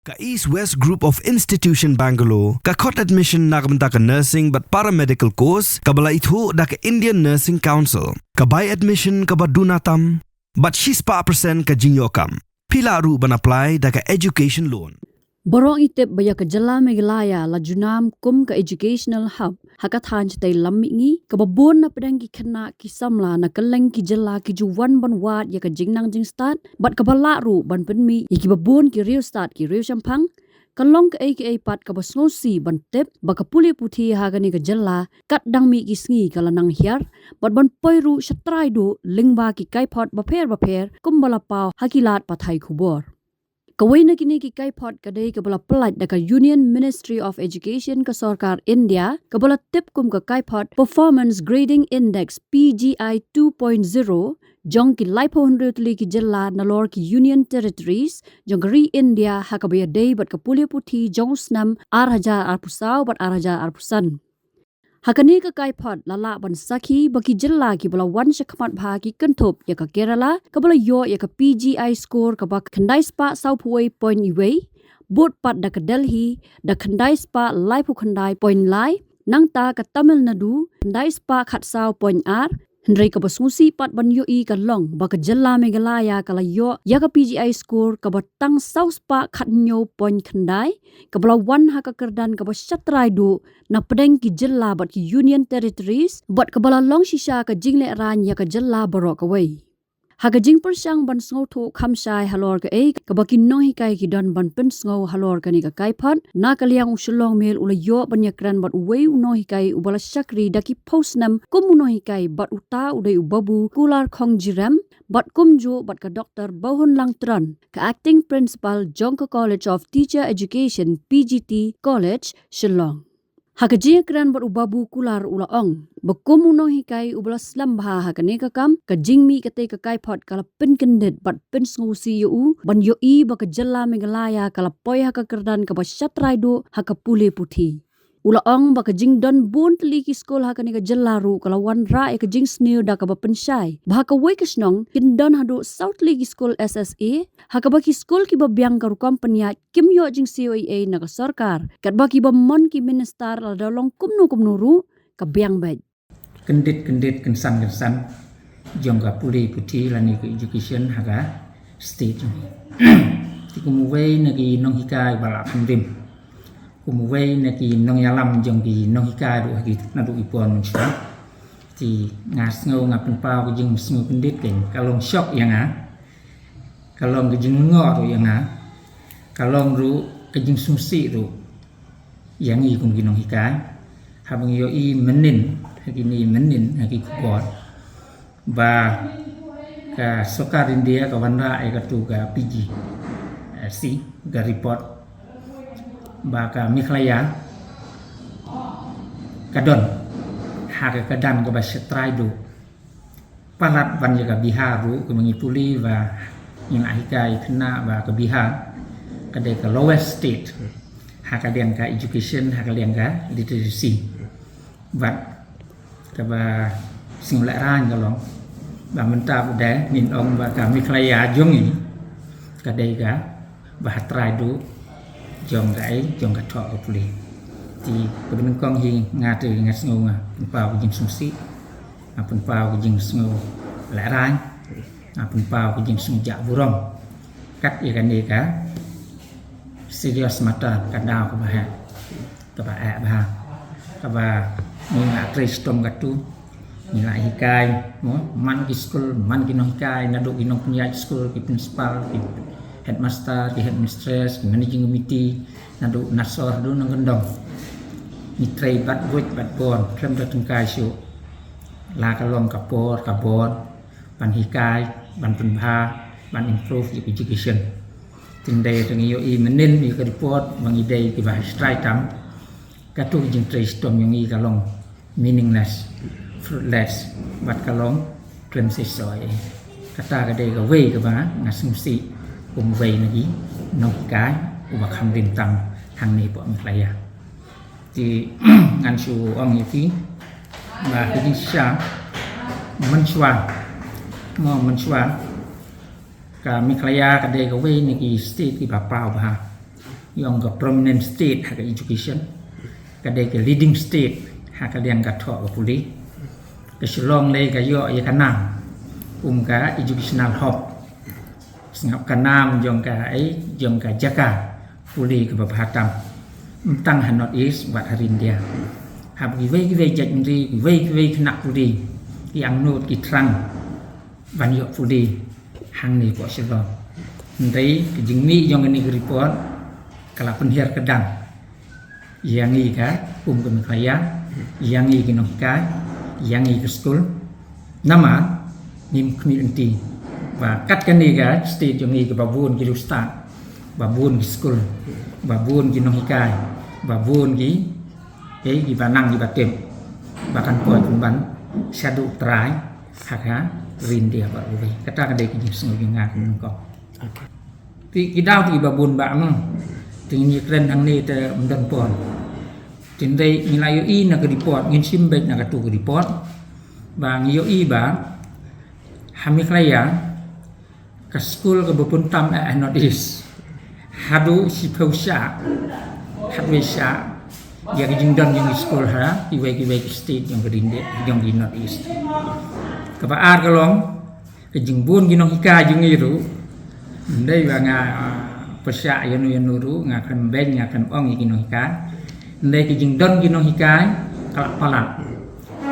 Ka East West Group of Institution Bangalore, ka khot admission na kabanta ka nursing but paramedical course, ka bala ithu da ka Indian Nursing Council, ka buy admission ka badunatam, but she's pa percent ka jinyokam. Pila ru ban apply da ka education loan. Borong itip baya ka jala megalaya la junam kum ka educational hub hakathan jatay lamingi ka babon na pedang ki khana ki samla na kaleng ki jala ki juwan ban wat ya ka jingnang jing start bat ka bala ru ban penmi ki babon ki real start ki real champang kalong ka aka pat ka basnosi ban tep ba ka puli puthi ha gani ka jala kat dang mi ki sngi kala nang hiar bat ban poiru shatrai do lingba ki kai phot ba pher kumbala paw hakilat pathai khubor Kawai na kini ki kai pot kadai kabala pelat da ka Union Ministry of Education ka Sarkar India kabala tip kum ka kai pot Performance Grading Index PGI 2.0 jong ki laipo hundredly ki jilla nalor ki Union Territories jong ri India hakabaya day bat ka puli puthi jong snam 8,000 arpusaw bat 8,000 arpusan. Hakani ka kai pot lala ban sakhi baki jilla ki bala wan shakmat bha ki kanthop ya ka Kerala ka bala yo ya ka PGI score ka bak khandai spa saupuai point iway bot pat da ka Delhi da khandai spa laipu khandai point lai nangta ka Tamil Nadu khandai spa khatsau point r Hendrai ka basngusi pat ban yo I ka long baka jalla megalaya kala yo ya ka PGI score ka batang south spa khatnyo point khandai ka bala wan ha ka kerdan ka basatrai do na pedeng ki jalla bat ki Union Territories bat ka bala long shisha ka jingle ran ya ka jalla barok away Haga jing persyang ban sngo tho khamsai halor ka ka baki no hikai ki don ban pen sngo halor ka ni ka kai phat na kaliang usulong mel ula yo ban yakran bat uwei no hikai ubala shakri daki postnam kum no hikai bat uta udai ubabu kular khong jiram bat kumjo bat ka Dr. Bahun Langtran ka acting principal Jongka College of Teacher Education PGT College Shillong Hakaji kran bat ubabu kular ula ong bakum uno hikai ubala slam bha hakane ka kam ka jingmi kate ka kai phot kala pin kendet bat pin sngusi yu ban yo I ba ka jalla megalaya kala poi ha ka kerdan ka ba shatrai do ha ka pule puthi ula ong ba ka jing don bun tli ki skol hakane ka jalla ru kala wan ra ka jing sneu da ka ba penshai ba ka wei kisnong kin don hado south li ki skol SSA ha ka ba ki skol ki ba byang ka ru company kim yo jing COA na ka sarkar kat ba ki ba mon ki minister la dalong kumnu ru ka byang ba kendit kensan jong ka puli puthi lani ke education haga state ni ti kumuwei nagi nong hikai bala khandim kumuwei nagi nong yalam jong ki nong hikai do hagi na do ipon chwa ti ngas ngo ngapen pau ke jing sngo kendit ken kalong shock yang kalong ke jing ngo ro yang kalong ru ke jing sumsi ro yang I kum ki nong hikai habang yo I menin hagi ni menin hagi kubor ba ka Sarkar India ka wanra ai ka tu ka PG si ga report ba ka Mikhlaya kadon ha ka dan ka ba setrai do palat ban ka Bihar ru ka mengipuli ba yang ahikai kena ba ka Bihar ka de ka lowest state ha ka dian ka education ha ka dian ka literacy ba ka ba sing la ran ka long ba menta bude min ong ba ka Mikhlaya jong ni ka de ka ba trai do jong ka thok ka puli ti ka ben kong hi nga te nga sngo nga pa jing sumsi apun pa jing sngo la ran apun pa jing sngo ja burong kat ya kan ni ka serious matter ka daw ka ba ha ka ba ba ka ba ni nga trace tom ka tu ni la hikai mo man ki school man ki nong hikai na do ki nong punya school ki principal ki headmaster ki headmistress ki managing committee na do nasor do nang gendong ni trai bat wit bat bon krem da tungkai shu la ka lom ka por ka bon ban hikai ban penbha ban improve education tindai tang yo I menin ni ka report mangi dai ki ba strike tam ka tu jing trai storm yung I ka long meaningless fruitless bat ka long krem se soy kata ka dai ka wei ka ba ngasumsi wei lagi nong kai uba kham rim tam hang ni po Mikhlaya ti ngan su ong yi ba ki sha manchwa ka Mikhlaya ka de ka wei ni ki state ki ba pau ba yang ke prominent state hak education kadai ke leading state hak yang ka thok ke puli ke Shillong le ka yo ya kanam ka educational hub singap kanam jong ka Jakarta puli ke Babahatam tang han North East buat hari India hab ki wei jat ndi wei kena puli ki angnut ki trang ban yo puli hang ni ko Shillong ndai ke jingmi jong ni report kala penhiar kedang yang ni ka ke kaya yang ni ke nokai yang ni ke school nama nim community và cắt cái này cái state yang ni ke babun ki ustad babun ki school babun ki nokai babun ki banang ki batem bahkan koi pun sadu trai haka rindia ba uri kata kadai ki sengi ngak ko ki dau ki babun ba mang tinggi keren ang ni te mendan pon tindai nilai yo i na ke report ngin simbek na ke tu ke report ba ngi yo i ba hami klaya ke school ke bopun tam North East hadu si pausha hadwe sha ya ke jingdan yang school ha ki wei state yang berinde yang di North East ke ba ar kalong ke jingbun ginong hika jing iru ndai ba nga persia yang nuru ngakan beng ngakan ong ikino hika ndai ki jingdon kino hika kalak palat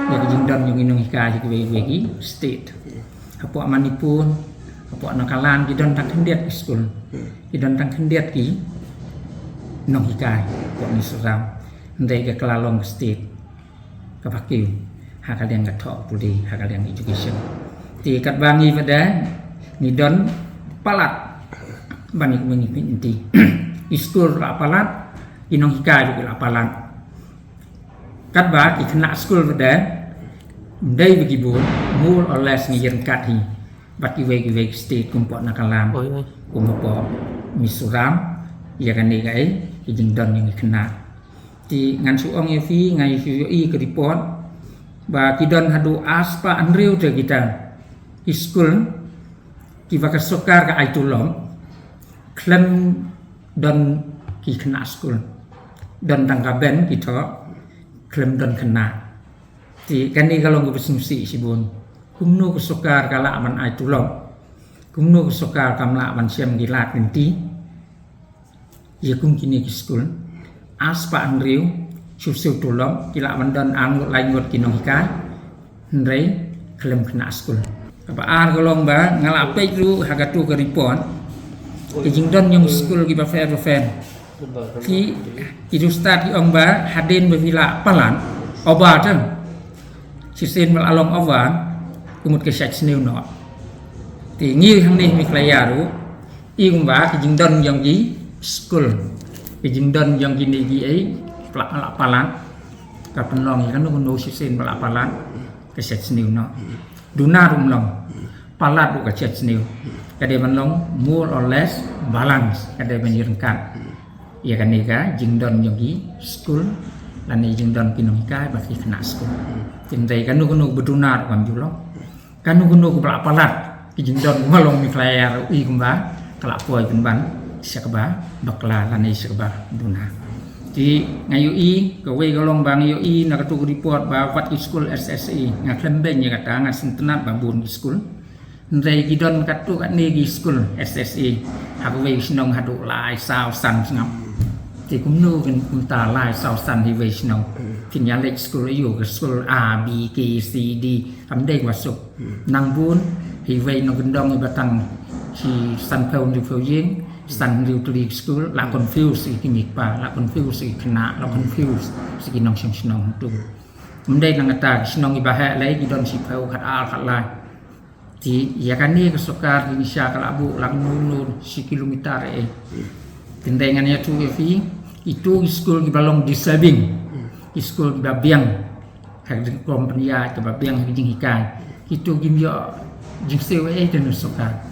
ya ki jingdon yang ino hika ki state apok manipun apok nakalan ki don tang kendiat school ki don tang kendiat ki nong hika apok ni suram ndai ke kelalong state ke pakiu hakal yang gathok puli hakal yang education ti kat bangi pada ni don palat banyak inti school apalat inong hika juga apalat kat ba ikna school pada ndai bagi bu more or less ngir kat hi bat ki state kumpok nakalam kumpok misuram ya kan ni kai jing don yang kena ti ngan suong fi ngai fi ke report ba kidon hadu aspa anriu te kita school ki ba sokar ka aitulom klem don ki kena school don tangkaben kita klem don kena ti kan ni kalau ngu bersumsi sibun kumno kesokar kala aman ai tulong kumno kesokar kamla aman siam gilat nanti ya kum kini ki school aspa anriu susu tulong kila aman don angut laingot kinong hika ndrei klem kena school apa ar golong ba ngalape lu hagatu ke report Jingdon yang school kita fair ki ustad ki ong ba hadin bevila palan obat sisen mal along ovan kumut ke sach new no ti ngi hang ni mi klayaru ing ba ki jingdon yang ki school ki jingdon yang kini ki ai plak palan ka penlong kan no sisen mal palan ke sach new no duna rum long palat bu ka sach new kadai manlong more or less balance kadai menyerengkat ya kan ni ka jingdon yogi school dan ni jingdon kinongka bagi kena school tintai kanu bedunar kam julo kanu palat jingdon malong mi klayar i kumba kelak poi kumban syakba bakla lan ni syakba duna di ngayu i ke we golong bang yo i nak tu report ba wat school SSI ngaklembeng ya kata ngasintenat babun school ndai gidon katu kat negi school SSE haku wei snong hadu lai sao san snong ti kumnu kan kunta lai sao san hi wei snong kinya lek school yu ke school A B K C D amdai wasuk nang bun hi wei no gendong batang si san pau di pau yeng san riu tuli school la confuse ki mikpa la confuse ki kena la confuse si kinong snong tu amdai nang ata snong ibaha lai gidon si pau khat al khat lai ti ya kan ni kesokar di Indonesia kalabu lang nunun si kilometer tendengannya tu itu school di balong disabing school di babiang hak di kompanya ke babiang jing hikan itu gimyo jing sewe dan sokar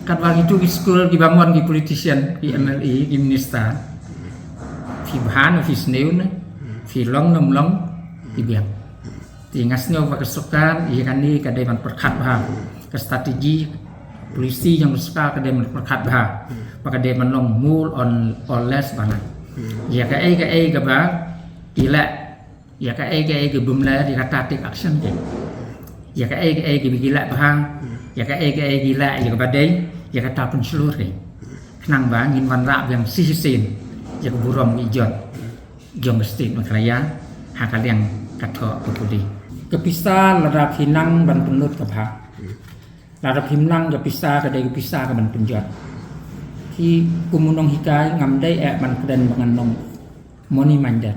kat bagi itu school di bangun di politician di MLA di minister fi bahan fi sneun fi long nom di biang tingasnya wa kesokar ya kan ni kadai man perkat bah ke strategi polisi yang bersuka ke dalam perkat bah pakade manlong more or less bana ya ka ai ka ba ila ya ka ai ke bumla di kata take action ke ya ka ai ke gila bahang ya ka ai gila ya ka badai ya kata pun seluruh ke nang ba ngin wan ra yang sisin ya ka burom ijon jong state makraya hakaliang katho putuli kepisah ladap hinang ban penut ka ba ladap hinang kepisah ka dai kepisah ka ban penjotที่กุมนงฮิกายงำได้แอบมันเดินบังนงมอนี่มันเด็ด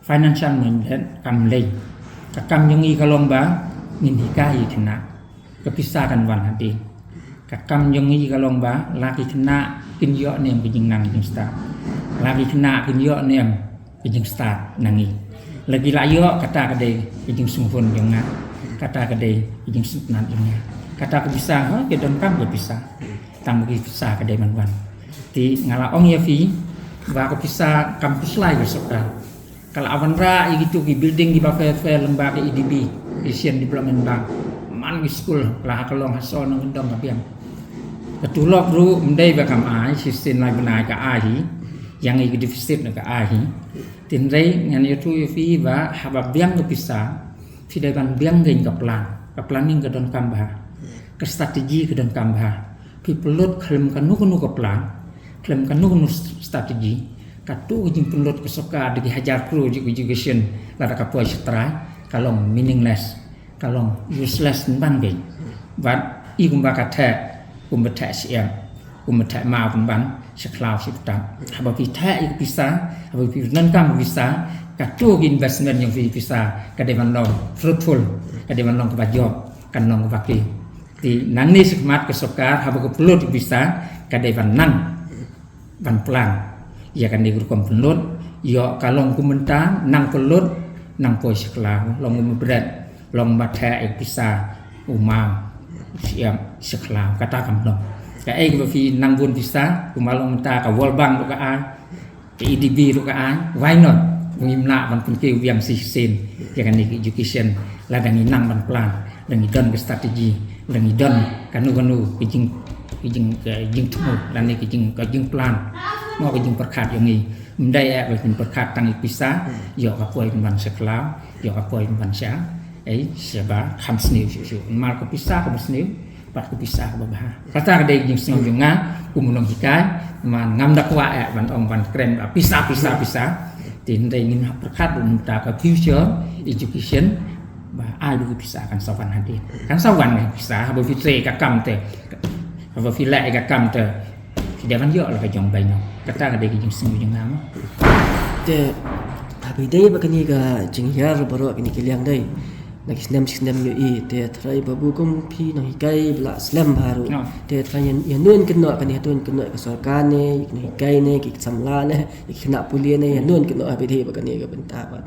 financial มันเด็ดกำเลยกับกำยังอีกลงบ้างนินฮิกายชนะกับพิซซ่ากันวันหันดีกับกำยังอีกลงบ้างลากิชนะกินเยอะเนี่ยเป็นยังนังยังสตาร์ลากิชนะกินเยอะเนี่ยเป็นยังสตาร์นังอีลากิลาเยอะกตากระเดยเป็นยังสมบูรณ์ยังงากตากระเดยเป็นยังสุดนันยังงากตากระพิซซ่าเฮ้ยเกิดดมกำกับพิซซ่าtang bagi pisah kedai manwan di ngala ong ya fi wa ko pisah kampus lai besoka kalau awan ra gitu di building di bafe lembaga IDB Asian Development Bank man di school lah kalong hason nang ndong kapiam ketulok ru mendai ba kam ai sistem lai benai ka ai yang i defisit ka ai tin rei ngan itu fi wa habab biang ke pisah fi dai ban biang ngein ka planning ke don kambah ke strategi ke don kambah pelut klaim kanu keplan klaim kanu strategi katu jing pelut kesoka di hajar kru education lada kapoi setrai kalong meaningless kalong useless ban ge wat i kumba katha kumba siam kumba ma kumban seklau sitam haba pi tha i pisa haba pi nan kam pisa katu investment yang pisa kade man long fruitful kade man long ka job kan long ka ki di nang ni semat kesoka haba ke pelut bisa kadai van nang van pelang ya kan di grup pelut yo kalong kumenta nang pelut nang poi seklau long berat long batha ek bisa umau siam seklau kata kam long ka ai ke fi nang bun bisa umalong menta ka World Bank ka ai ke IDB ka ai why not ngimna van pun ke wiang sin ya kan di education la dan nang van pelang dan idon ke strategi dan idon kanu kijing tumu dan ni kijing plan mau kijing perkat yang ni mendai bagi perkat tang pisah yo kapoi ban seklau yo kapoi ban sya seba kham sniu syu mal ke pisah ke sniu pat ke pisah ke bah kata ke dei jing sniu nga umunong hikai man ngam dakwa ban ong ban kren pisah tin dei ngin perkat unta ke future education và ai được pisah kan sawan hadir kan sawan pisah haba fitre ka kam te haba filai ka kam te dia kan yo la ka jong bai no kata ka de ki jing sing jing ngam te tapi dei bakani ka jing hiar baro kini kiliang dei nak islam yo i te trai babu kum phi no hikai bla islam baru te trai yan nun keno kan hatun keno ka sarkar ne ikni hikai ne ki samla ne ikna pulia ne yan nun keno abi dei bakani ka bentapat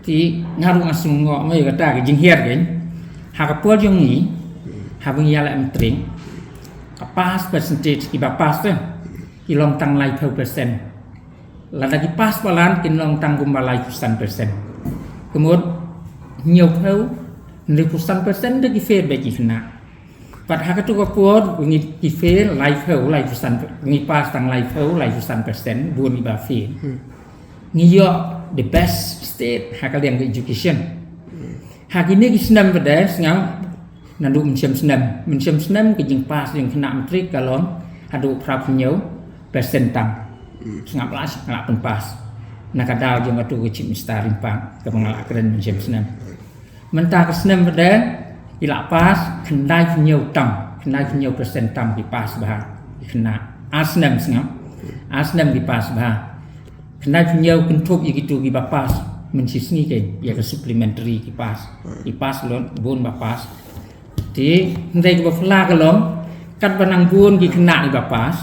thì ngaru ngasung ngọ mai kata ke jing hiar gen ha ka puat yang ni ha bang ya la tring ka pass percentage ki ba pass te ki long tang lai percent la da ki pass balan ki long tang kum balai percent kemudian nhiều thâu ni percent de ki fail be ki na pat ha ka tu ka puat ngi ki fail lai thâu lai percent ngi pass tang lai thâu lai percent buon ni ba fail ngi yo the best state hakaliang education hakini ki senam pada ngam nandu mencem senam ke jing pas yang kena menteri kalon adu prap nyau persen tam ngap las ngap pen pas nakadau jeng atu ke cip star rimpang ke mengalak keren mencem senam mentah ke senam pada ila pas kendai nyau tam kendai nyau persen tam di pas bah kena asnam ngam asnam di pas bah kena nyau kentup gitu di bapas mensisni ke ya ke supplementary kipas lon bun bapas ti ndai ke bafla kalom kat banang bun ki kena di bapas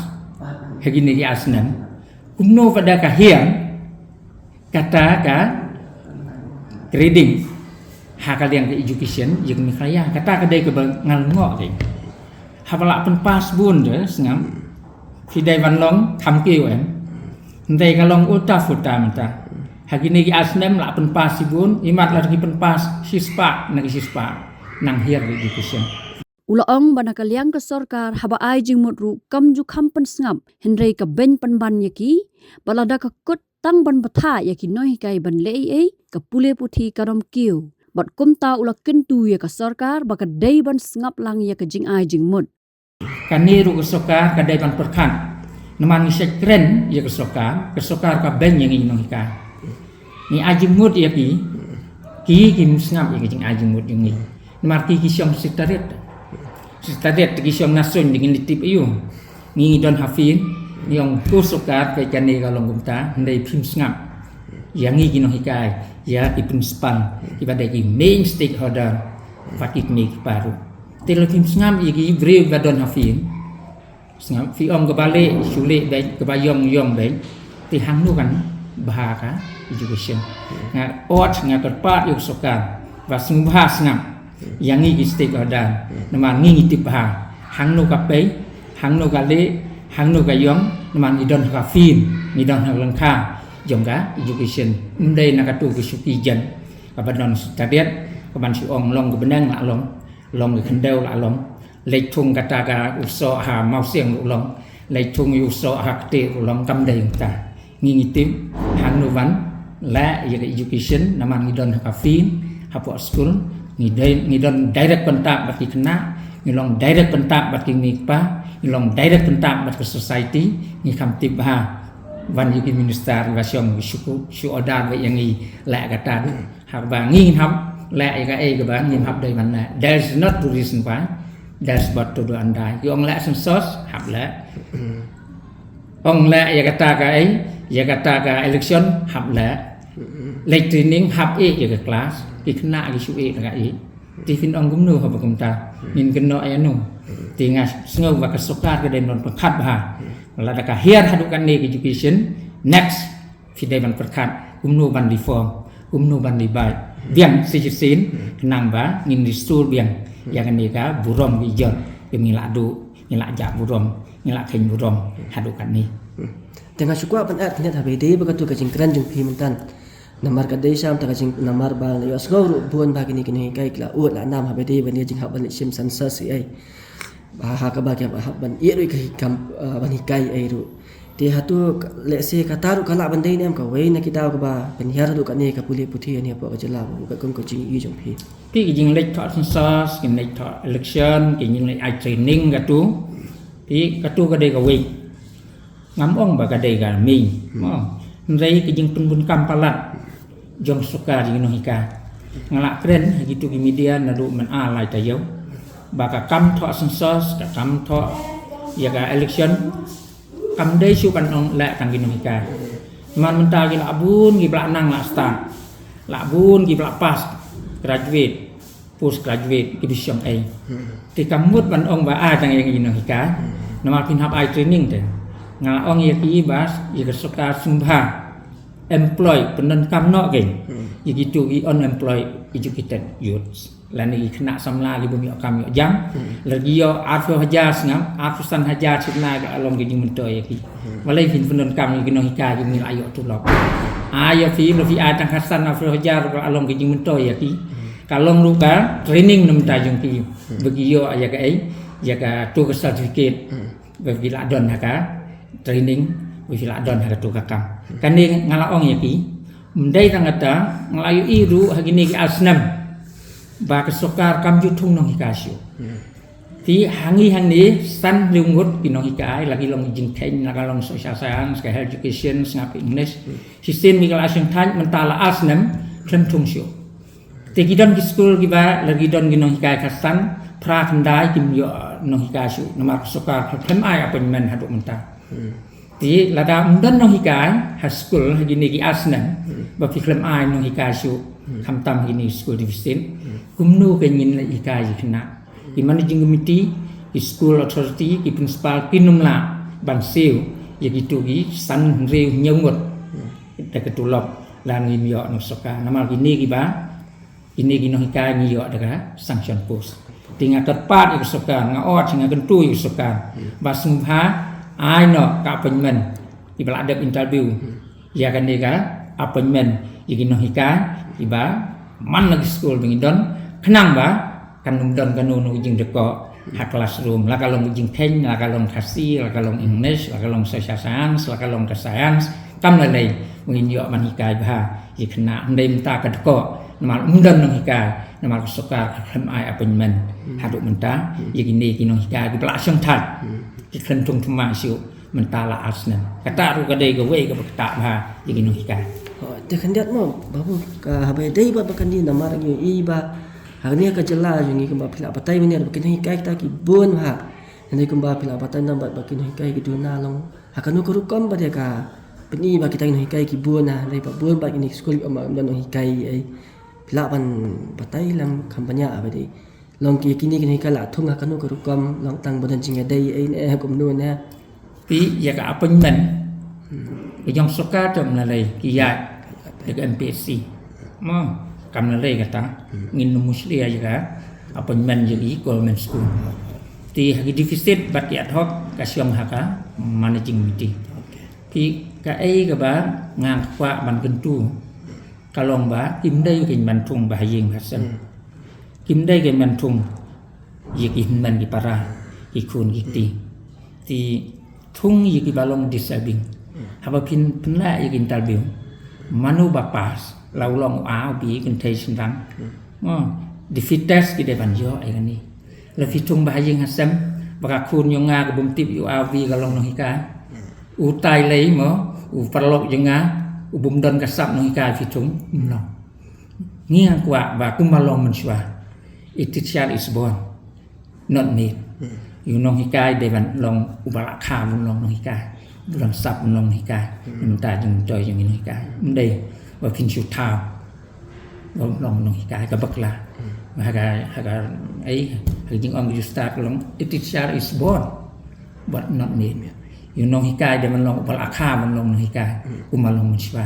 hagini ki asnan kumno pada ka hiang kata ka grading hakaliang ke education yang mi khaya kata ka dai ke ngal ngok ke hapala pen pas bun de sengam ki dai van long tham kiu em ndai kalong ulta futa menta hagini ki asnem la penpas sibun imat la ki penpas sispa nang sispa nang hier education Ulaong banakaliang ke sorkar haba ai jing mutru kam ju kampen sngap henrei ka ben panban yaki balada ka kut tang ban batha yaki noi kai ban lei ka pule puthi karom kiu bat kumta ula kentu ya ka sorkar baka dei ban sngap lang ya ka jing ai jing mut kani ru kesoka kadai ban perkan naman ni sekren ya kesoka ka ben yang ini nohika ni ajimut ya ki kim sngap ya jing ajimut yang ni marki ki syam sitaret ki syam nasun dengan litip ayu ni don hafin ni ong kesoka ke kani kalong kumta ndai phim sngap yang ni nohika ya ki principal ki badai ki main stakeholder fakik ni baru telefon sengam igi breu badon hafin sengam fi om ke balik sulit baik ke bayong yong baik ti hang nu kan bahaka education nga ot nga terpat yuk sokan và sungha sengam yang igi stakeholder naman ngi tip ha hang nu ka pe hang nu ka le hang nu ka yong naman idon hafin idon halangka jongga education ndai nakatu ke suki jan ka badon stadiat ka ban si ong long ke benang la long ke kendau la long lei thung kata ka uso ha mau siang long lei thung uso ha te long kam dai ta ngi tim hang nu van la education naman ngidon ka fin hapo school ngidon direct kontak bagi kena ngilong direct kontak bagi mikpa ngilong direct kontak bagi society ngi kam tip ha van yiki minister wa syong syuku syu odan wa yang ngi la kata ha ba ngi ham la ka ke ba ngi hab dai man there is not the reason why that's but to do andai yong la sensos hab la ong la ya kata ka election hab la lek training hab ya ka class ki kena ki su ka ti fin ong gum nu ha ba kum ta nin keno ya nu ti ngas sngo wa ka sokar ka den non pakhat ba la da ka hiar hadukan ni education next fi dai ban pakhat gum nu ban reform gum nu ban libai biang sijisin kenang ba ngin di stul biang yang ni ka burom bijon ngilak du ngilak jak burom ngilak khin burom hadukan ni tengah syukwa penat kena habis dei begitu ke jingkran jung pi mentan namar ka dei sam ta jing namar ba yo sgawru buon ba kini kini kai kla ut la nam habis dei ban jing haban sim sansa si ai ba ha ka ba ke ba haban ye ri kai kam ban kai ai ru ti hatu lese kataru kala ban dei nem ka wei na kita ka ba ban hiar du ka ni ka puli puthi ani apa ka jela ka kon ko jing i jong pi ti jing lek thọ sansa skin lek thọ election ki jing lek ai training ka tu ti ka tu ka dei ka wei ngam ong ba ka dei ka mi mo rei ki jing pun kam palat jong suka jing no hika ngalak kren gitu ki media na du man a lai ta yo ba ka kam thọ sansa ka kam thọ ya ka election kam dei su kan ong la kang gino hika man mental ki la bun ki blak nang la start la bun ki blak pas graduate post graduate ki bisyong ai ti kamut ban ong ba a tang yang gino hika namal pin hab ai training te ngala ong ye ki bas ye ka soka sumbha employ penen kam no ke ye gitu ki unemployed educated youths lani kena samla li bumi kam yo jam lagi yo arfu hajar ngam arfusan hajar sina ga along gi mento ya ki walai fin penen kam gi no hika gi mil ayo tu lop ayo fi lo fi atang hasan arfu hajar ga along gi mento ya ki kalong luka training nem ta jong ki bagi yo ya ka ai ya ka tu ka certificate bagi la don ka training bagi la don ka tu ka kam kan ni ngalaong ya ki mendai tangata ngalayu iru hagini ki asnam ba ka sokar kam ju thung nong hikasyo ti hangi hang ni san lungut pinong hikai lagi long jing theng la long social science ka health education ngap english sistem mi kala asing than mentala asnam khlem thung syo ti gidon ki school ki ba lagi don gi nong hikai khasan pra khandai kim yo nong hikasyo nama sokar khlem ai appointment hadu menta ti lada umdan nong hikai ha school hagini ki asnam ba fi khlem ai nong hikasyo kham tam hini school division kumnu ke nyin la ikai khna di managing committee di school authority di principal pinumla ban siu ya gitu gi san reu nyongot ta ketulop la ngin yo no soka namal gini gi ba ini gi no hikai ni yo daga sanction post tinga terpat ik soka ngaot singa kentu ik soka ba sungha ai no ka appointment di beladap interview ya kan dega appointment gi no hikai iba man lagi school bingidon kenang ba kan numdon kan nu jing deko hak classroom la kalong jing pen la kalong khasi la kalong English la kalong social science la kalong science kam la lei ngin yo man hikai ba i khna ndem ta ka ko namal undan nang hikai namal sokar kham ai appointment hadu menta yigini kinong hikai ki pla syang that ki khan tung thuma siu menta la asna kata ru ka dei ka we ka ta ba yigini hikai Dia kandiat mo babu ka habai dai ba bakandi na marang yo iba hagni ka jela yung ikamba pila patay mo niya bakin hikai ta ki bon ha hindi kumba pila patay na bakin hikai ki duna long hakanu kurukam ba dia ka pini ba kita hikai ki bon na dai pa bon ba ini school ama dan hikai ai pila pan patay lam kampanya ba dai long ki kini kini kala thung hakanu kurukam long tang bodan jinga dai ai ne kum nu na pi ya ka appointment yang suka jom la lei ki ya dekat MPSC mo kam la lei kata ngin muslia juga appointment jadi government school ti hagi deficit bat ya thok ka siam haka managing meeting pi ka ai ka ba ngang kwa ban kentu kalong ba kim dai kin ban thung ba ying hasan kim dai kin ban thung yikin man di para ikun giti ti thung yiki balong disabing haba pin penla yikin talbiu manu bapas laulong a bi kan thai sindang defeaters ki de ban yo ai kan ni la fitung ba ying hasam baka kun yo nga ka bum tip yo avi ka long no hika u tai lei mo u parlok yo nga u bum don ka sap no hika fitung no ngia kwa ba kumalong menswa it child is born not made you know hika de ban long u bala kha mun long no hika bulan sap long hika minta jeng joy jeng ini hika đây và phim siêu thao long hika ka bakla haga ấy những ông you start long it child is born but not made you know hika de man long bala kha man long hika kumalong menswa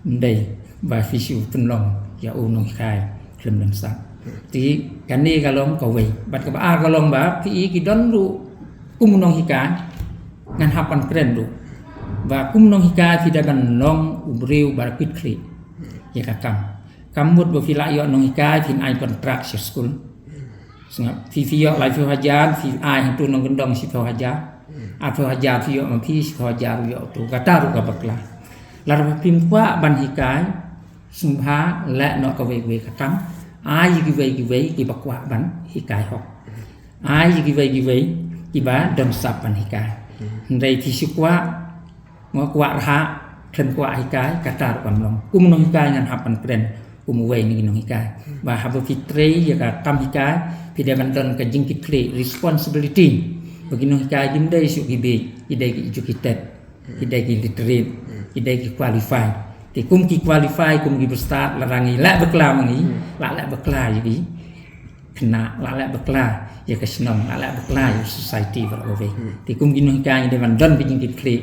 đây và phim siêu phân long ya u long hika klem dan sap ti kan ni kalong ka we bat ka ba kalong ba pi ki don lu kumunong hika ngan hapan keren lu và kumunong hika fi daban long ubreu barakit kri ya kakam kamut bo fila yo nong hika fin ai kontrak school singap fi yo lai fi hajar fi ai tu nong gendong si fi hajar a fi hajar fi yo ma fi si hajar yo tu kata ru ka bakla lar pim kwa ban hika sumpha la no ka we kakam ai ki we ki bakwa ban hika hok ai ki we ki ba dong sap ban hika ndai thi sikwa ngo kwa ha khen kwa hikai kata ram long kumunong hikai ngan hapan kren kumuwe ni nong hikai ba haba fitre ya ka kam hikai pide bandon ka jingkit kle responsibility bagi nong hikai jimdai su gibe idai ki educated idai ki literate idai ki qualify ti kum ki qualify kum ki start larangi la bekla mangi la bekla jadi kena la bekla ya ka senong la bekla ya society ba ove ti kum ki nong hikai de bandon ki jingkit kle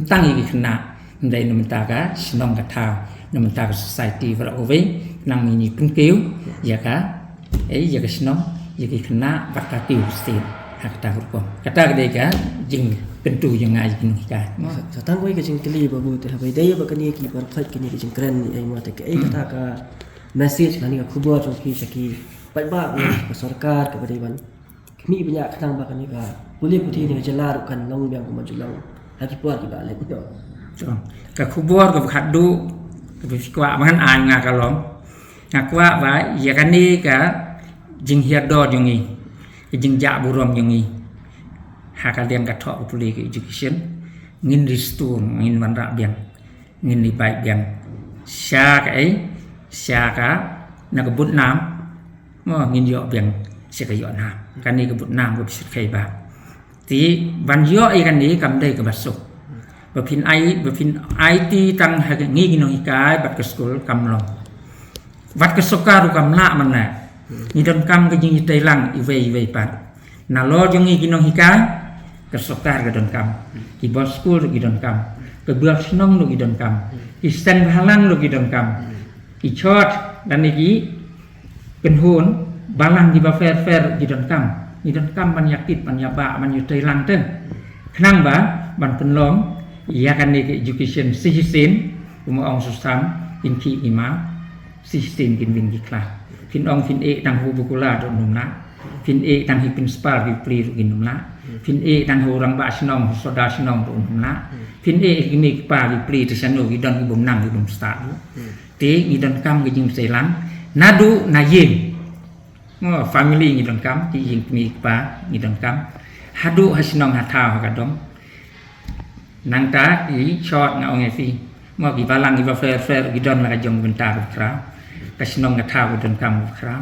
tang ki kena đây là mình ta cả nông cả thao là mình ta cả society và ở với năng mình nhìn kêu giờ cả ấy giờ cái nông giờ cái khả năng bắt ta tiêu tiền hạt ta cũng còn cả ta cái đây cả dừng kinh tu dừng ngày dừng cả tang wei ka jing kli babu te habai dai ba kani ki bar phait kani ki jing kren ni ai ma te ka ei ta ka message lani ka khubor trong ki saki bai ba ka sarkar ka badai ban mi banyak khang ba kani ka puli puthi ni jala ru kan long biang ko majulang haki puar ki ba le ka khubor ka khaddu ka fikwa man ai nga ka long ngakwa ba ya kani ka jing hiado jongi jing ja burom jongi haka liang ka thok puli ki education ngin restore ngin man ra biang ngin ni bai biang sha ka ai sha ka na ka but nam mo ngin yo biang se ka yo nam kani ka but nam ko bisit kai ba ti ban yo ai kani kam dai ka basuk và pin IT tăng hay nghi cái nông cái bắt cái school cầm lòng bắt cái soka rồi cầm lạ mà nè như đơn cầm cái gì tây lăng về bạn nào lo cho nghi cái nông cái soka cái đơn cầm cái boss school rồi cái đơn cầm cái bữa nông rồi cái đơn cầm cái stand halang rồi cái đơn cầm cái short dan ini cái hôn balang di ba fair cái đơn cầm ban yakit ban yaba ban như tây lăng tên khang ba ban phân lom ia kan ni education citizen uma ong susam in ki imam citizen kin win di kla fin ong fin e tang hu bukula do numna Fin e tan hi principal vi pri ru ginum la. Fin e tan orang ba sinong soda sinong ru la. Fin e ini pa vi pri te sanu vi don bum nang bum sta. Te ngi don kam gi jing selang. Nadu na yin. Ngo family ngi don kam ti jing mi pa ngi don kam. Hadu hasinong hatau ka dom. Nang ta i short nga ong fi. Mo gi balang gi ba fair gi don la jong bentar kra. Kasinong hatau don kam kra.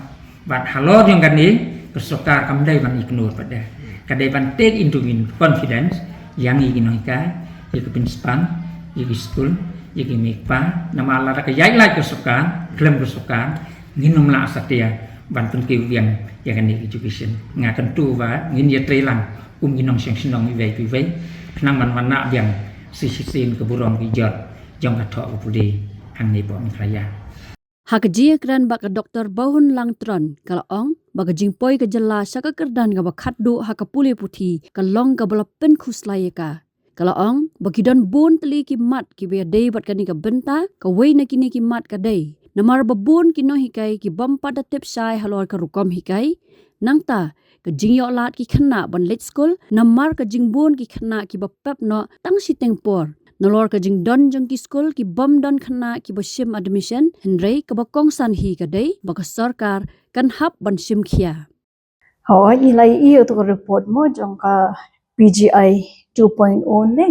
But hello yang kan ni kesokar kamdai ban ignore pada kadai ban take into confidence yang ingin noika ya ke pinspan ya ke school ya ke mikpa nama ala ka yai lai kesokar klem kesokar nginum la satia ban pun ke yang ya kan ni education ngakan tu wa ngin ya trelang nginong sing sinong wi wei nang man wana yang sisin ke burong bijot jong ka thok pudi hang ni bo mikraya Hakajia kran baka Dr. Bahun Langtron kalau ong baka jingpoi ke jela syaka kerdan ka bakhatdu hakapuli puthi ka long ka balapen khuslaika kalau ong baki don bon teli ki mat ki be dei bat kani ka benta ka wei na kini ki mat ka dei namar babon ki no hikai ki bampa da tip sai halor ka rukom hikai nangta ka jingyo lat ki khna ban let school namar ka jingbon ki khna ki bapap no tang si tengpor Nolor ka jing don jang ki school ki bom don khana ki bosim admission henrei ka bakong san hi ka dei baka sarkar kan hap ban sim khia. Hawa nilai iyo to report mo jong ka PGI 2.0 ne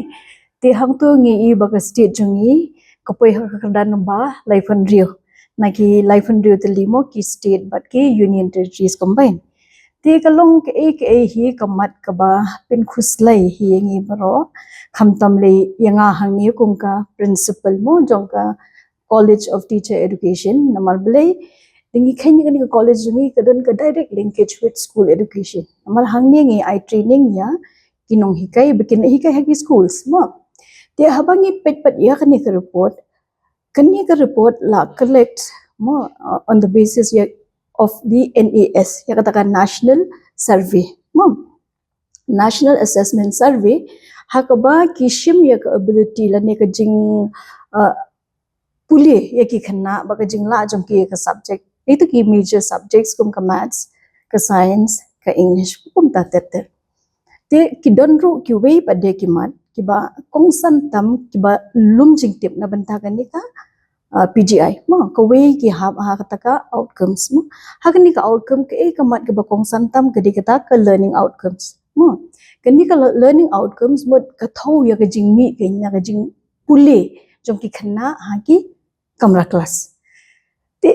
te hang tu ngi i baka state jong i kapoi ha kadan ba life and real na ki life and real te limo ki state but ki union territories combine te kalong ke e hi kamat ka ba pen khuslai hi ngi baro khamtam le yanga hangni kum ka principal mo jong ka college of teacher education namal blai dingi khani ka college ngi ka don ka direct linkage with school education namal hangni ngi I training ya kinong hikai bikin hikai hagi schools mo te habangi pet ya kani ka report la collect mo on the basis of the NAS ya katakan national survey mo national assessment survey hakaba kishim ya ka ability la ne ka jing puli ya ki khana ba ka jing la jam ki ka subject itu ki major subjects kum ka maths ka science ka english kum ta te ki don ru ki wei pa de ki mat ki ba kong san tam ki ba lum jing tip na banta ka ni ka PGI mo ka wei ki ha ka outcomes mo hakani ka outcome ke ka mat ka ba kong san tam ka di ka learning outcomes mo kani ka learning outcomes mo ka thau ya ka jing mi ke na ka jing pule jong ki khana ha ki kamra class te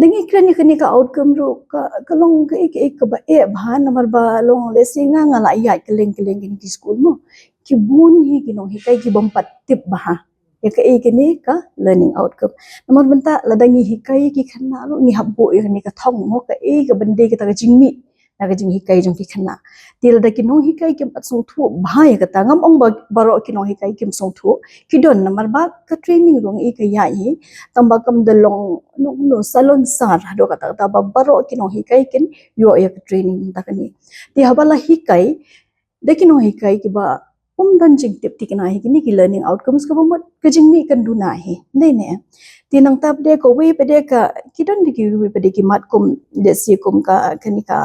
dengi kani ka outcome ro ka long ka ba e bhan namar ba long le singa nga la ya keleng ki school mo ki bun hi ki no hi kai ki bom pat tip ba ya ka kini ka learning outcome namar benta ladangi hikai ki khana ro ni habbo ya ni ka thong mo ka ka bande ka ta jing mi na ka jing hikai jong ki khana til da ki no hikai kim pat song thu bhai ka ta ngam ong baro ki no hikai kim song thu ki don namar ba ka training rong ka ya hi tamba kam dalong no salon sar do ka ta ba baro ki no hikai kin yo ya ka training ta kani ti habala hikai de ki no hikai ki ba dan jing tip tik na hi kini ki learning outcomes ka bomot ka jing mi kan du na hi nei ne tinang tap de ko we pede ka ki don ki we pede ki mat kum de si kum ka kani ka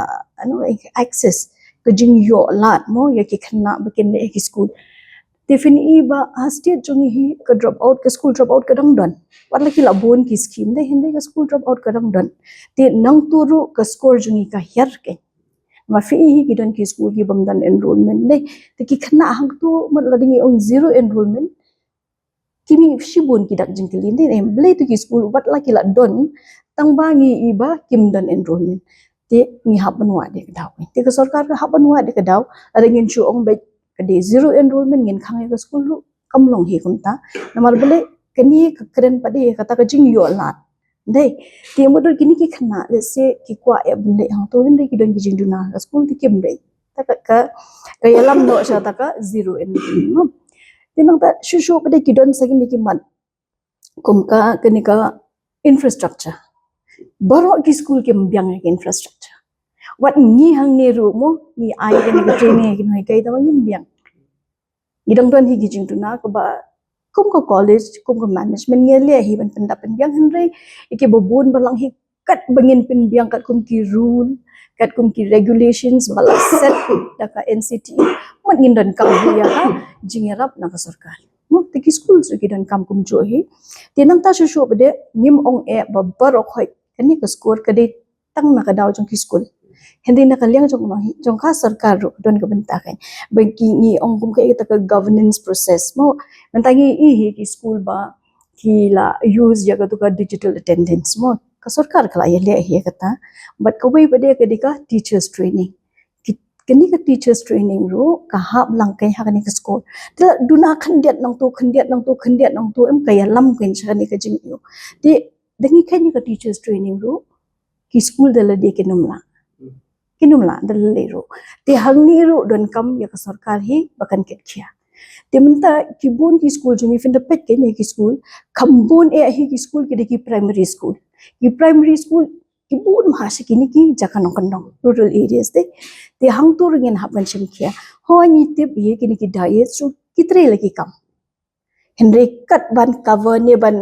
access ka jing yo lat mo ya ki khana bakin de ki school defini ba hastia jung hi ka drop out ka school drop out ka dang don wat la ki la bon ki scheme de hinde ka school drop out ka dang don te nang turu ka score jung ka her ke ma fi hi ki don ki school ki bam dan enrollment ne te ki khana hang tu mat la dingi on zero enrollment kimi shibun ki dak jing ki lin ne ble tu ki school wat la ki la don tang ba ngi iba kim don enrollment te ngi haban wa de daw te ka sarkar ka haban wa de ka daw la ngin chu ong be ka de zero enrollment ngin khang ka school lu kam long hi kum ta namar ble kani ka kren pa de ka ta ka jing yo lat dei ti modor kini ki khana let's say ki kwa ya bende hang to hende ki don ki jing duna school ti kim dei ta ka yalam no sha ta ka zero enrollment tinang ta shu pa de ki don sagin ki man kum ka kani ka infrastructure baro ki school ki mbyang ki infrastructure wat ngi hang ne ru mo ni ai kani ka training ki noi kai ta ngi mbyang gidang don hi ki jing duna ko ba kum ko college kum ko management nge le hi ban panda pen yang henry ike bobun balang hi kat bangin pinbiang kat kum ki rule kat kum ki regulations bala set daka NCT mon ngindan kam dia ha jingerap na ka sarkar mo tiki school su kidan kam kum jo hi tinang ta shu bade nim ong e babbar okhoi kani ka score kade tang na ka daw jong ki school hindi na kaliang jong no hi jong ka sarkar ro don ka benta kai bagi ni ong kum ka ita ka governance process mo mentangi i hi ki school ba ki la use jaga tu ka digital attendance mo ka sarkar kala ye le hi kata but ka wei bade ka dika teachers training kini ka teachers training ro ka hap lang kai ha kani ka school tila duna khandiat nang tu em kaya lam ken chani ka jing yo de dangi kani ka teachers training ro ki school dala de kinumla dala ro te hangni ro don kam ya ka sarkar hi bakan ket khia te menta ki bon ki school juni fin da pet kani ki school khambon e hi ki school ki primary school ki bon mahasi kini ki jakanong kanong rural areas te hang tur ngin haban chim khia ho ni tip ye kini ki diet su kitre lagi kam henry kat ban cover ne ban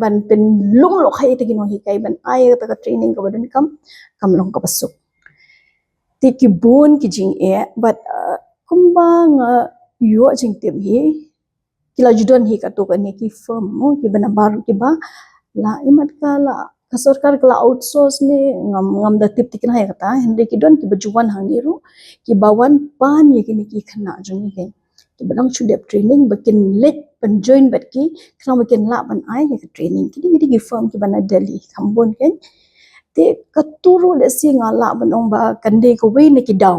ban pen lung lo khai te kino hi kai ban ai ta ka training ka ban kam long ka pasuk te ki bon ki jing e but kumba nga yo jing tem hi kila judon hi ka to ka ne ki firm mo ki bana baru ki ba la imat ka la ka sarkar kala outsource ne ngam da tip tikin hai kata henry ki don ki bajuan hang ni ru ki bawan pan ye ki khana jong ni ke ki badang chudep training bakin let pan join bat ki khna bakin la ban ai ye training ki firm ki bana delhi khambon ken te katuru le singa la banong ba kande ko we ne ki daw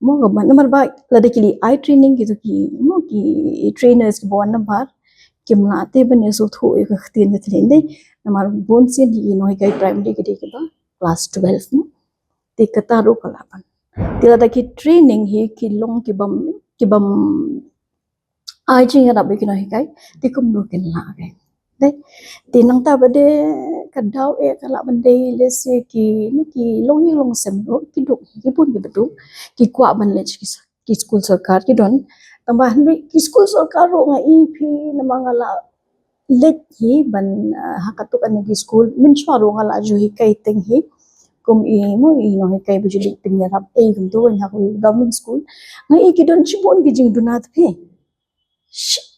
mo ga man namar ba la de ki ai training ki to ki mo ki trainers ki bon number kimla te bane so thu e ka khtin ne thin dei namar bon se di no kai primary ki de ba class 12 no te kata ro kala ban te la ki training hi ki long ki bam ai jing ra be ki no kai te kum no ken la kai dei te nang ta ba de ka daw e kala ban dei le se ki ni ki long sem ro ki duk ki pun ki betu ki kwa ban le ki school sarkar ki don tambah ki school sarkar ro nga ep na mga la let hi ban hakatuk ani ki school min chwaro nga la ju hi kai teng hi kum i mo i no hi kai bujuli pinyarap e kum to ha ko government school nga e ki don chibon ki jing dunat phe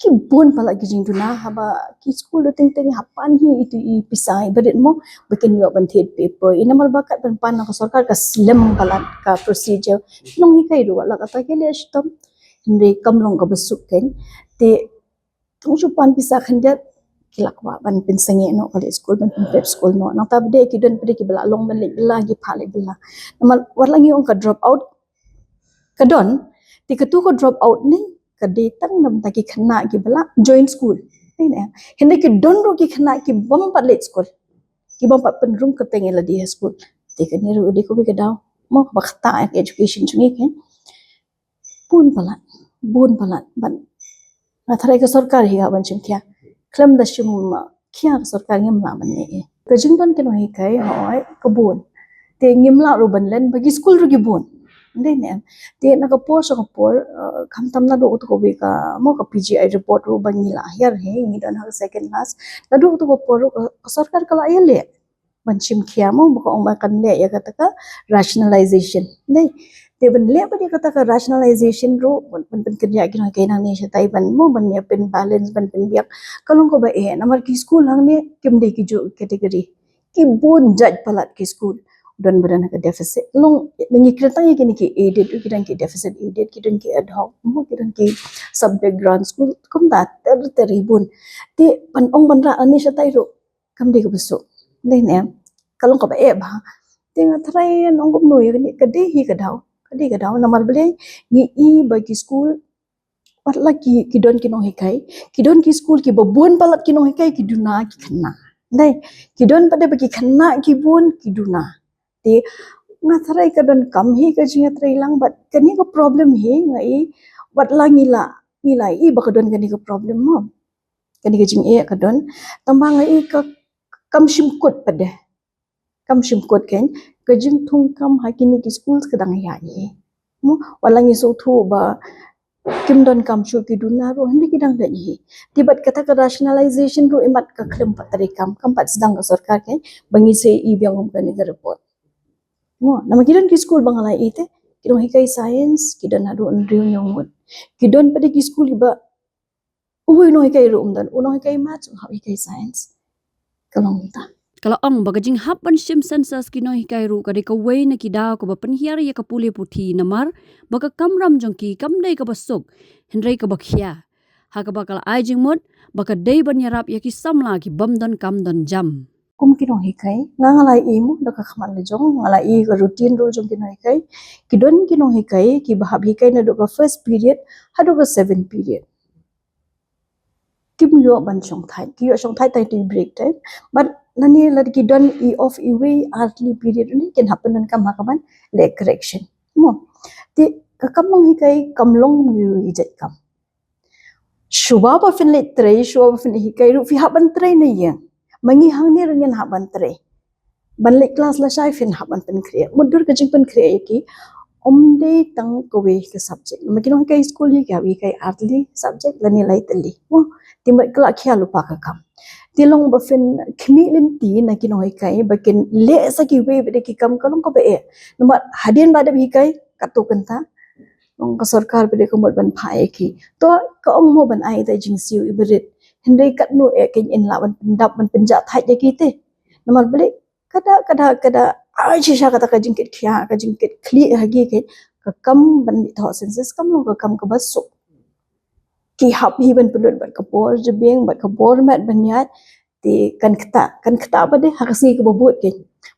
ki bon pala ki jing duna haba ki school lo teng hapan hi itu i pisai badet mo bikin yo ban thet paper inamal bakat ban pan ka sarkar ka slim pala ka procedure long hi kai ro la ka ta ke le stom hindi kam long ka basuk ken te tung chu pan pisa khandiat kilakwa ban pin sange no college school ban prep school no na ta bde ki don pre ki bala long ban le bala gi phale bala namal warlang yung ka drop out ka don ti ka tu ko drop out ni ka de tang nam ta ki khana ki bala join school nei ne hindi ki don ro ki khana ki bom pat le school ki bom pat pen room ka teng la di school ti ka ni ro de ko bi ka daw mo ba khata education chungi ke bon palat ban na thare ka sarkar hi ga ban chim thia klam da shim khia ka sarkar ngem la ban ne ka jing don ke no hi kai hoi ka bon te ngem la ro ban len bagi school ro gi bon dei ne te na ka por kham tam na do to ko bi ka mo ka PGI report ro ban ni la her he ni don ha second class na do to ko por sarkar kala ye le ban chim khia mo ba ong ba kan le ya ka ta rationalization dei te ban le ba de ka ta rationalization ro ban kan ya ki na kai na ne sha tai ban mo ban ya pen balance ban pen biak kalong ko ba e namar ki school hang ne kim de ki jo category ki bon judge palat ki school don badan ka deficit long ngi kreta ye ki aided ki dan ki deficit aided ki dan ki ad hoc mo ki dan ki subject grant school kom da ter ribun te pan ong ban ra ani sha tai ro kam de ka beso dei ne kalong ko ba e ba te nga trai nong gum no ye ka de hi ka daw namar bele ni i ba ki school pat la ki don ki no hi kai ki don ki school ki babon palat ki no hi kai ki duna ki khana dai ki don pa de ba ki khana ki bon ki duna te nga trai ka don kam hi ka jinga trai lang but kani ko problem hi nga i wat la ngila i ba ka don kani ko problem mo kani ka jing e ka don tamba nga i ka kam shim kot pa de kam shim kot ken ka jing thung kam ha kini ki school ka dang ya ni mo walang iso thu ba Kim don kam shu ki duna ro hindi kidang da hi. Tibat kata ka rationalization ro imat ka klem patari kam pat sedang ka sarkar ke bangi se I biang um ka ni report. Mo nama kidon ki school bangala ite kidon hikai science kidon adu unriu nyongmut. Kidon pada ki school iba uhui no hikai ro umdan uno hikai maths ha hikai science. Kalong ta. Kalau ong bagajing hap ban shim census kino hikai ru ka de ka wei na ki daw ka ba penhiar ya ka puli puthi namar baka kamram jong ki kamdai ka basuk hendrai ka bakhia ha ka bakal ai jing mut baka dei ban yarap ya ki samla ki bamdon kamdon jam Kum kino hikai ngalai imu da ka khaman le jong ngalai ka routine ro jong kino hikai kidon kino hikai ki bahab hikai na do ka first period hadu ka 7 period kim yo ban chong thai ki yo chong thai tai tu break time but nani ladki don e off e way early period ni can happen dan kam hakaman le correction mo ti ka kamong hikai kamlong yu ijat kam shuba ba fin le trei shuba ba fin hikai ru fi haban trei na yang mangi hang ni ringen haban trei ban le class la shai fin haban pen kre mudur ka jing pen kre ki omde tang ko we ka subject makino hikai school hi ka wi kai early subject la ni lai tali mo ti ma kla khya lupa ka kam tilong ba fin khmi len ti na kino hikai bakin le sa ki we be ki kam kalong ko be nomor hadin ba de hikai katu kanta nong ka sarkar be ko mod ban phae ki to ka ong mo ban ai ta jing siu ibrit hendai kat no e ken in la ban pendap ban penja thai de ki te nomor bele kada ai chi sha kata ka jingkit khya ka jingkit khli hagi ke ka kam ban tho senses kam lo ka kam ka basu ki hap hi ban pulut bat ka por je beng bat ka por mat ban yat ti kan kta ba de hakasi ka bobot ke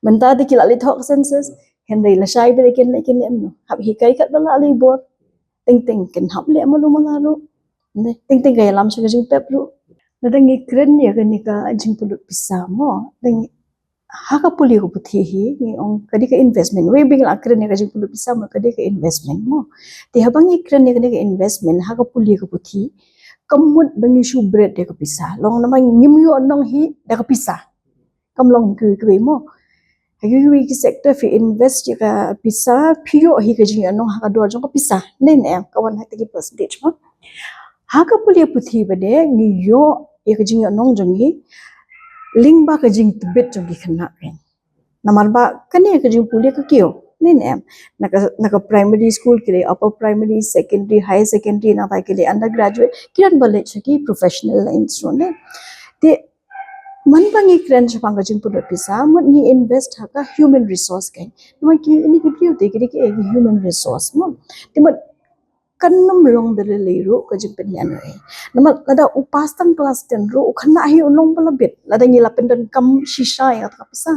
menta de kila li tho senses hendai la shai be ken em no hap hi kai kat bala li bor ting ken hap le malu mangaru ting ga lam sha jing pep ru nadangi kren ya kan ka jing pulut pisa mo dangi haka puli ko puthi hi ni ong kadi ka investment we bing la kren ka jing pulu pisa mo kadi ka investment mo ti habang ikren ni ka investment haka puli ko puthi kamut bangi shu bread de ka pisa long namang ngimyo nong hi da ka pisa kam long ku mo hagi ki sector fi invest ka pisa phio hi ka jing nong haka do jong ka pisa nen em ka wan ha ki percentage mo haka puli puthi bade ni yo ya ka jing nong jong hi ling ba ka jing tibet jong ki khana ken namar ba kane ka jing puli ka kyo nen em naka primary school ke upper primary secondary high secondary na ta ke undergraduate kiran bale chaki professional lines ro ne te man bangi kren chapang ka jing puli pisa mun ni invest ha ka human resource ken no ki ni ki priu te ki human resource mo te mo kanam long dele leru ka jing pen yan ai nama lada upas tan class 10 ro khana hi ulong bala bit lada ngi la pendan kam shisha ya ta pasa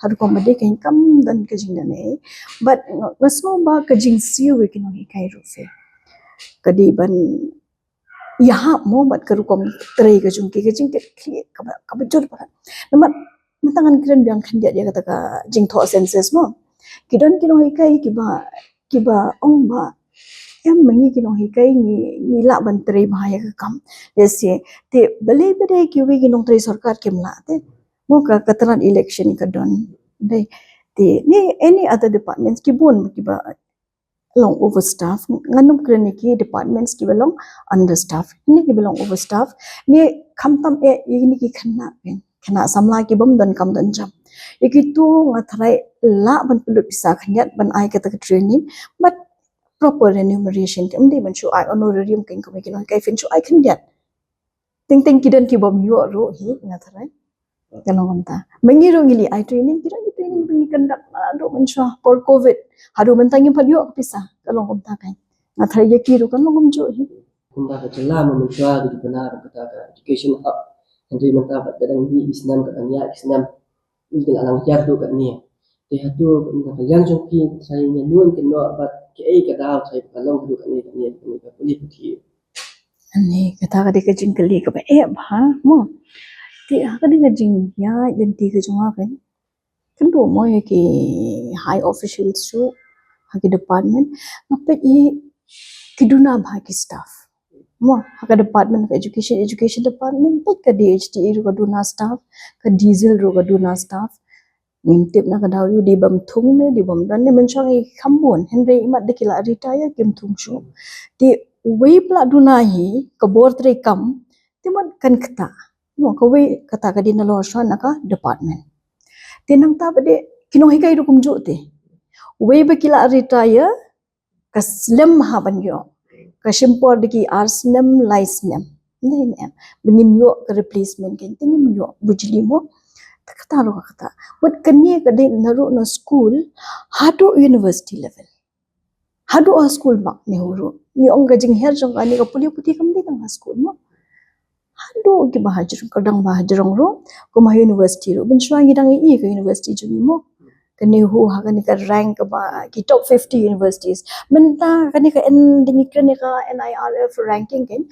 har ko made kain kam dan ka jing ne but ngasmo ba ka jing siu we kin hi kai ro fe kadi ban yaha mo bat ka rukom trei ka jung ki ka jing ke ka ba jor ba nama matangan kren biang khan dia kata ka jing tho senses mo kidon kino hi kai ki ba ong ba em mangi kino hi kai ni la ban trei bhaya ka kam jese te bale bale ki we kino trei sarkar kemla te mo ka katran election ka don dai te ni any other departments ki bon ki ba long overstaff nganum kreniki departments ki belong understaff ni ki belong overstaff ni khamtam e ni ki khana samla ki bom don kam don jam ikitu ngathrai la ban pulu pisa khanyat ban ai ka training but proper remuneration kam di man chu ai honorarium king ko kin kai fin chu ai khin diat ting kidan ki bom yo ro hi na tharai kalong ta mengi ro ngili ai training bengi kandak ro man chu for covid haru man tangi phadyo pisa kalong ta kai na tharai ye ki ro kalong jo hi kumba ka jala mo mutwa di benar kata ka education hub nanti menta bat kadang di islam ka anya islam iltil alang yar do ka ni te hatu ka yang jong ki sai nya nuan ken no bat ke ai ka daw sai ka long do ka ni ka puli puthi ani kata ka de ka jing kali ka ba e ba mo ti ha ka de ka jing ya identity ka jong ha kan do mo ye ki high officials chu ha ki department ngape i kiduna bha ki staff mo ha ka department of education department tak ka DHT ru ka duna staff ka diesel ru ka duna staff nim tip na ka daw yu di bam thung ne di bam dan ne men chang i khambon henry imat de kila retire kim thung chu ti wei pla dunahi ka bor tre kam timot kan kata mo ka wei kata ka din lo shan ka department tenang ta bade kino hikai rukum jo te wei bakila retire ka slem ha banyo ka shimpor diki arsnem laisnem ne bengin yo ka replacement kan tini yo bujli mo kata ro kata but kani ka din naru no school hado university level hado a school mak ni huru ni ong ga jing her jong ani ka puli puti kam di tang school mo hado ki bahajur kadang bahajurong ro ko ma university ro ben shwangi dang I ka university jung mo kani hu ha kani ka rank ba ki top 50 universities menta kani ka ending kani ka NIRF ranking kan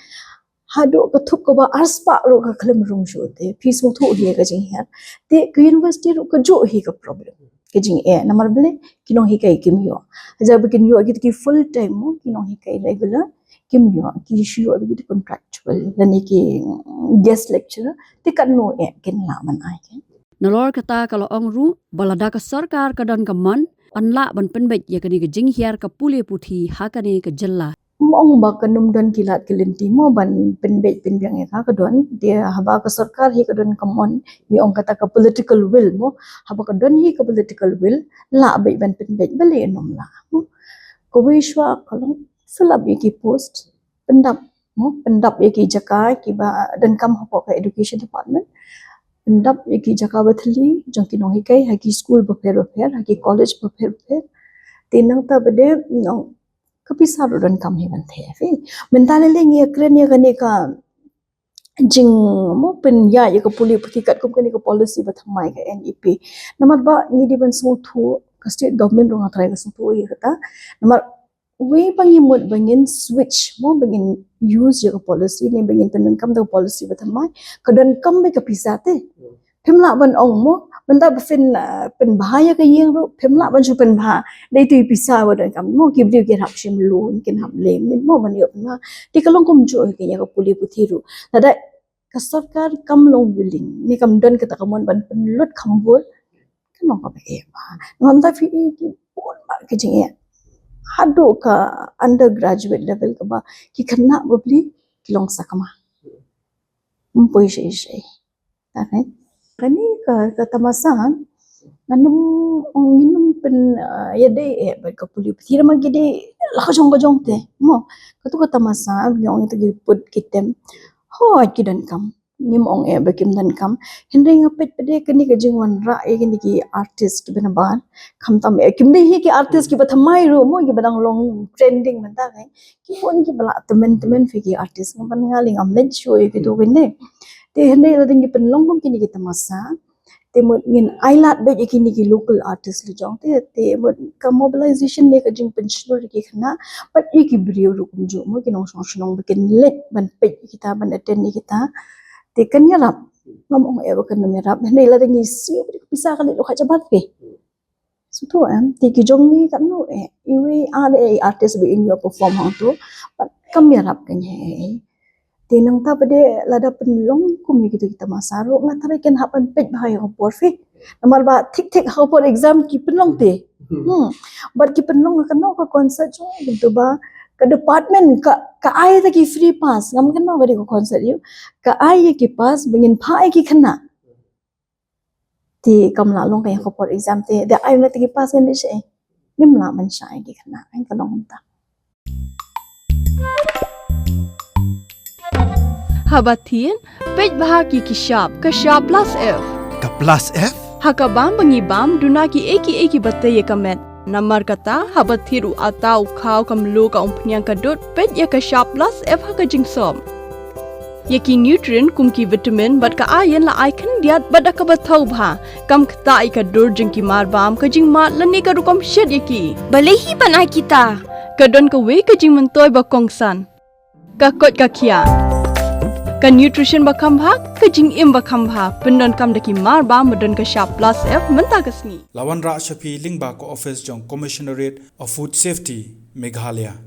hado ka thup ko ba arspa ro ka khlem rum shote fees mo thu dia ka jing her te ka university ro ka jo hi ka problem ke jing namar bele kino hi kai kim yo jab kin yo ki full time mo kino hi kai regular kim yo ki shu ki contractual lani ki guest lecturer te kan no ken la man ai ken Nalor kata kalau ong ru balada ka sarkar ka don ka man anla ban penbet ya kani ka jing hiar ka pule puthi ha kani ka jalla mong ba kanum don kilat kilinti mo ban penbet penbyang ka don dia haba ka sarkar hi ka don kamon ni ong kata ka political will mo haba ka don hi ka political will la bai ban penbet bale nom la mo ko wishwa kalong fill up ki post pendap ki jaka ki ba dan kam hopo ka education department pendap ki jaka bathli jong ki no hi kai ha ki school ba fer ha ki college ba fer tinang ta bade kapisa ro dan kam hi ban the fe mentale le ngi kren ya gane ka jing mo pen ya ka puli puti kat kum ka policy ba thamai ka NEP namar ba ni di ban so thu ka state government ro ngatrai ka so thu ye kata namar we bangi mod bangin switch mo bangin use ya ka policy ni bangin pen kam da policy ba thamai ka dan kam be ka pisa te phimla ban ong mo benda bafin pen bahaya ka yeng ro phimla ban chu pen bha dei tu pisa wa dan kam mo ki bri ke hap shim loan ken hap le min mo ban yo na ti kalong kum jo ke ya ka puli puthi ru tada ka sarkar kam long willing ni kam don ka ta kamon ban pen lut khambul kan no ka be ba ngam ta fi ki pon ba ke jing ya hado ka undergraduate level ka ba ki khanna bobli kilong sakama poi shei ta kai kani ka tamasan nanum onginum pen yade ba ka puli pira magide la jong te mo ka tamasa yong itu put kitem ho kidan kam nim ong ba kim dan kam hindai ngapet pede kani ka jingwan ra kini ki artist benaban kham tam kim dei hi ki artist ki bathamai ro mo ki badang long trending menta kai ki pon ki bala temen fi ki artist ngam ngaling am let show ki do wende te hindai la ding ki pen long kini ki tamasa te mod ngin ailat be kini ki local artist le jong te mod ka mobilization ne ka jing pensional ki khana but ki brio ru kum jo mo ki nong song bekin let ban pe kita ban attend ni kita te kan ya rap ngomong e ba kan me rap nei la ding si bisa kali lo khaja bat pe so to te ki jong ni kan no iwe are artist be in your perform hang to but kam ya rap kan he tinang ta pade lada penlong kum ni kita masaro ngatare ken hapan pej bahaya por fe namar ba tik ha por exam ki penlong te but ki penlong kan no ka concert jo gitu ba ka department ka ai ta ki free pass ngam kan no bari ko concert yu ka ai ki pass bengin phai ki khana ti kam la long ka ko por exam te da ai na ti ki pass ngan she nim la man shai ki khana ai ka long ta Habatin, pej bahagi kishap, kashap plus F. Ka plus F? Hakabam bangibam duna ki eki batay kamet. Namar kata habathiru atau kau kamlu ka umpnyang kadut pej ya kashap plus F haka jingsom. Yaki nutrient kum ki vitamin bat ka ayan la icon diat bat ka bathau bha. Kam kata ka dur jing ki marbam ka jing mat lani ka rukom shed yaki. Balehi panai kita. Kadon ka we ka jing mentoy ba kongsan. Ka kot ka kia. Ka nutrition bakam bhag ka jing im bakam bha pendon kam daki mar ba modon ka sharp plus F menta kasni Lawan Ra Shafi Lingba ko office jong Commissionerate of Food Safety Meghalaya